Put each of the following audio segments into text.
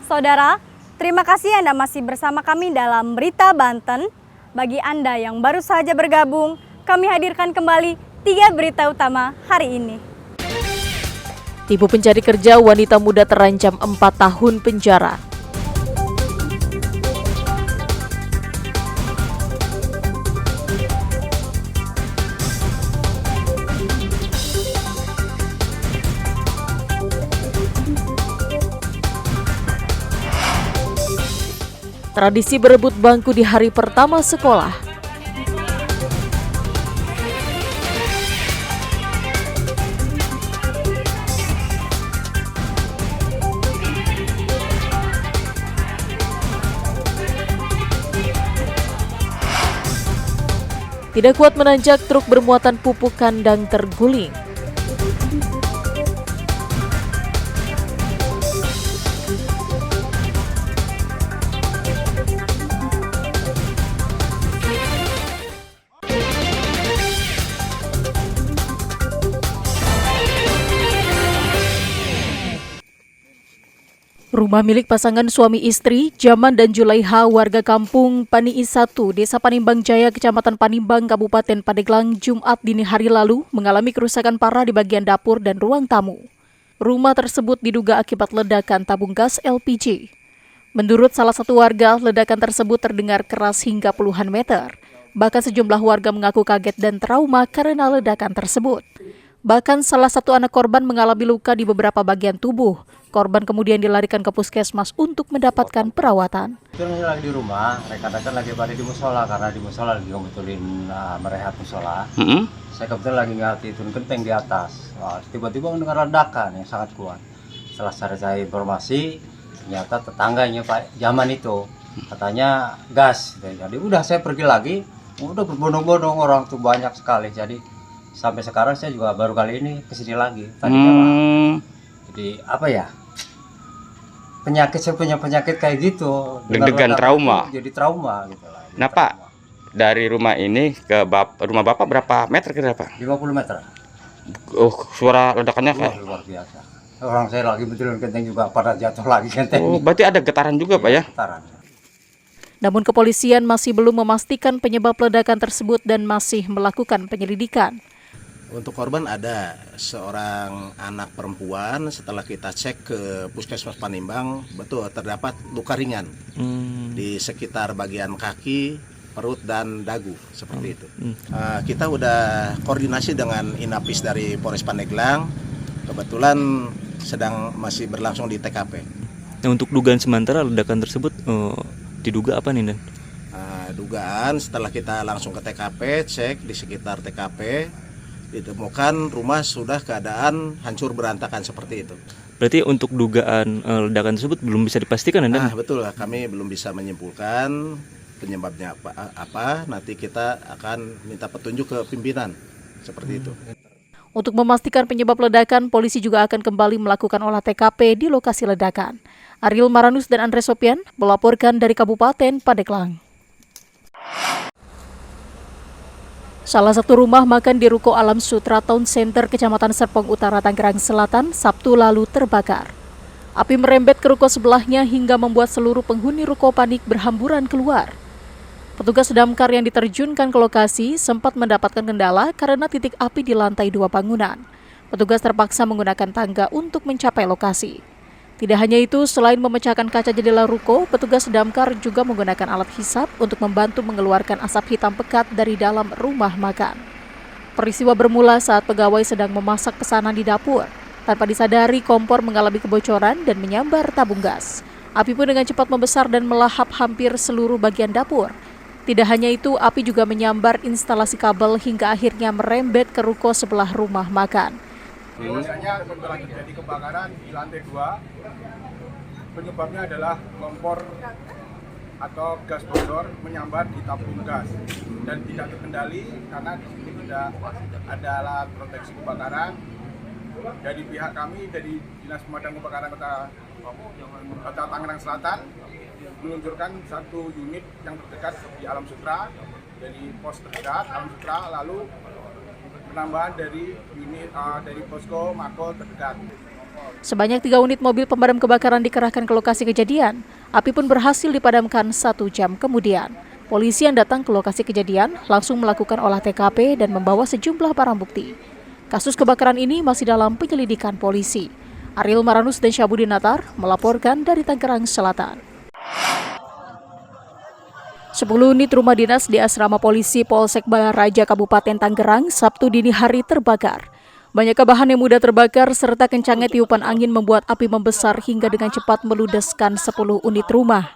Saudara, terima kasih Anda masih bersama kami dalam Berita Banten. Bagi Anda yang baru saja bergabung, kami hadirkan kembali 3 berita utama hari ini. Tipu pencari kerja wanita muda terancam 4 tahun penjara. Tradisi berebut bangku di hari pertama sekolah. Tidak kuat menanjak, truk bermuatan pupuk kandang terguling. Rumah milik pasangan suami istri, Jaman dan Julaiha, warga kampung Paniis 1, Desa Panimbang Jaya, Kecamatan Panimbang, Kabupaten Pandeglang, Jumat dini hari lalu mengalami kerusakan parah di bagian dapur dan ruang tamu. Rumah tersebut diduga akibat ledakan tabung gas LPG. Menurut salah satu warga, ledakan tersebut terdengar keras hingga puluhan meter. Bahkan sejumlah warga mengaku kaget dan trauma karena ledakan tersebut. Bahkan salah satu anak korban mengalami luka di beberapa bagian tubuh. Korban kemudian dilarikan ke puskesmas untuk mendapatkan perawatan. Itu lagi di rumah, rekan-rekan lagi balik di musola karena di musola lagi ngebetulin merehat musola. Saya kebetulan lagi turun genteng di atas. Tiba-tiba mendengar ledakan yang sangat kuat. Setelah saya informasi, ternyata tetangganya Pak Jaman itu katanya gas. Jadi udah saya pergi lagi, udah berbondong-bondong orang tuh banyak sekali. Jadi sampai sekarang saya juga baru kali ini kesini lagi. Jadi apa ya? Saya punya penyakit kayak gitu. Deg-degan trauma. Jadi trauma gitu lah. Nah Pak, dari rumah ini ke rumah Bapak berapa meter kira Pak? 50 meter. Oh, suara ledakannya kayak luar biasa. Orang saya lagi betulin genteng juga pada jatuh lagi genteng. Oh, berarti ada getaran juga Pak ya? Getaran. Namun kepolisian masih belum memastikan penyebab ledakan tersebut dan masih melakukan penyelidikan. Untuk korban ada seorang anak perempuan, setelah kita cek ke Puskesmas Panimbang, betul terdapat luka ringan di sekitar bagian kaki, perut, dan dagu, seperti itu. Kita udah koordinasi dengan Inapis dari Polres Pandeglang, kebetulan masih berlangsung di TKP. Nah, untuk dugaan sementara ledakan tersebut diduga apa nih Dan? Dugaan setelah kita langsung ke TKP, cek di sekitar TKP, ditemukan rumah sudah keadaan hancur berantakan seperti itu. Berarti untuk dugaan ledakan tersebut belum bisa dipastikan, Dan? Betul, kami belum bisa menyimpulkan penyebabnya apa. Nanti kita akan minta petunjuk ke pimpinan, seperti itu. Untuk memastikan penyebab ledakan, polisi juga akan kembali melakukan olah TKP di lokasi ledakan. Ariel Maranus dan Andre Sopian melaporkan dari Kabupaten Pandeglang. Salah satu rumah makan di Ruko Alam Sutra Town Center, Kecamatan Serpong Utara, Tangerang Selatan, Sabtu lalu terbakar. Api merembet ke ruko sebelahnya hingga membuat seluruh penghuni ruko panik berhamburan keluar. Petugas damkar yang diterjunkan ke lokasi sempat mendapatkan kendala karena titik api di lantai 2 bangunan. Petugas terpaksa menggunakan tangga untuk mencapai lokasi. Tidak hanya itu, selain memecahkan kaca jendela ruko, petugas damkar juga menggunakan alat hisap untuk membantu mengeluarkan asap hitam pekat dari dalam rumah makan. Peristiwa bermula saat pegawai sedang memasak pesanan di dapur. Tanpa disadari, kompor mengalami kebocoran dan menyambar tabung gas. Api pun dengan cepat membesar dan melahap hampir seluruh bagian dapur. Tidak hanya itu, api juga menyambar instalasi kabel hingga akhirnya merembet ke ruko sebelah rumah makan. Biasanya setelah terjadi kebakaran di lantai 2, penyebabnya adalah kompor atau gas bocor menyambar di tabung gas dan tidak terkendali karena di sini tidak ada alat proteksi kebakaran. Dari pihak kami dari Dinas Pemadam Kebakaran Kota Tangerang Selatan meluncurkan 1 unit yang terdekat di Alam Sutra, dari pos terdekat Alam Sutra, lalu penambahan dari unit dari posko Mako terdekat. Sebanyak 3 unit mobil pemadam kebakaran dikerahkan ke lokasi kejadian. Api pun berhasil dipadamkan 1 jam kemudian. Polisi yang datang ke lokasi kejadian langsung melakukan olah TKP dan membawa sejumlah barang bukti. Kasus kebakaran ini masih dalam penyelidikan polisi. Ariel Maranus dan Syabudin Natar melaporkan dari Tangerang Selatan. 10 unit rumah dinas di asrama polisi Polsek Balaraja Kabupaten Tangerang Sabtu dini hari terbakar. Banyaknya bahan yang mudah terbakar serta kencangnya tiupan angin membuat api membesar hingga dengan cepat meludeskan 10 unit rumah.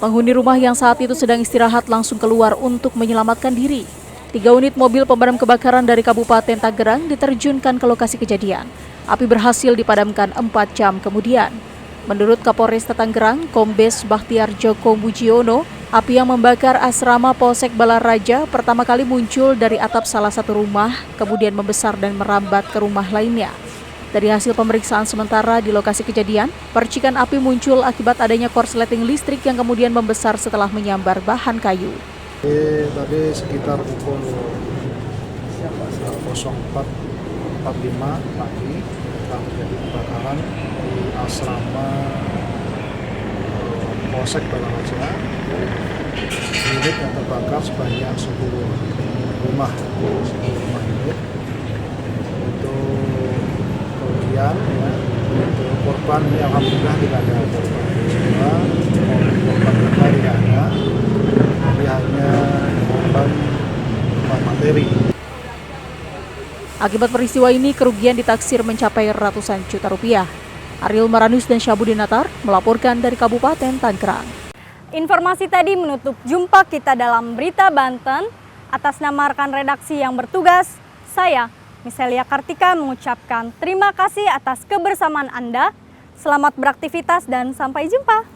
Penghuni rumah yang saat itu sedang istirahat langsung keluar untuk menyelamatkan diri. 3 unit mobil pemadam kebakaran dari Kabupaten Tangerang diterjunkan ke lokasi kejadian. Api berhasil dipadamkan 4 jam kemudian. Menurut Kapolresta Tangerang, Kombes Bakhtiar Joko Mujiono, api yang membakar asrama Polsek Balaraja pertama kali muncul dari atap salah satu rumah, kemudian membesar dan merambat ke rumah lainnya. Dari hasil pemeriksaan sementara di lokasi kejadian, percikan api muncul akibat adanya korsleting listrik yang kemudian membesar setelah menyambar bahan kayu. Tadi sekitar pukul 04.45 pagi telah terjadi kebakaran di asrama Polsek Balaraja. Unit yang terbakar sebanyak 10 rumah unit. Kemudian untuk korban ini alhamdulillah tidak ada korban jiwa, korban luka tidak ada, tapi hanya korban materi. Akibat peristiwa ini, kerugian ditaksir mencapai ratusan juta rupiah. Ariel Maranus dan Syabudin Natar melaporkan dari Kabupaten Tangerang. Informasi tadi menutup jumpa kita dalam Berita Banten. Atas nama rekan redaksi yang bertugas, saya Miselia Kartika mengucapkan terima kasih atas kebersamaan Anda. Selamat beraktivitas dan sampai jumpa.